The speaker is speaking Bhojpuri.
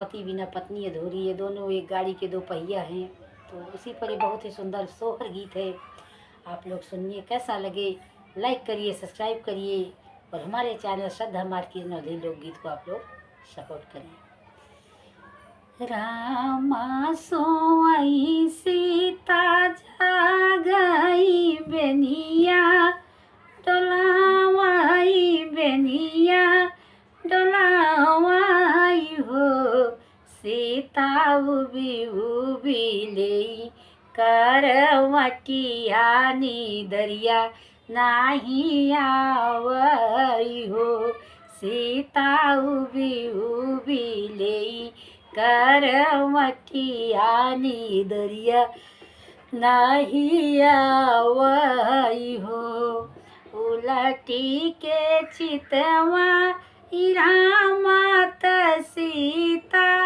पति बिना पत्नी अधूरी, ये दोनों एक गाड़ी के दो पहिया हैं। तो उसी पर ये बहुत ही सुंदर सोहर गीत है। आप लोग सुनिए, कैसा लगे लाइक करिए, सब्सक्राइब करिए और हमारे चैनल श्रद्धा मार्की नवधि लोकगीत को आप लोग सपोर्ट करें। रामा सोई सीता जागई बेनिया, डोलावाई बेनिया डोलावाई हो। सीता उबी उबी ले करवटिया दरिया नाही आवई हो। सीता उबी उबी ले करवटिया दरिया नाही आवई हो। उलटी के चितवा रामत सीता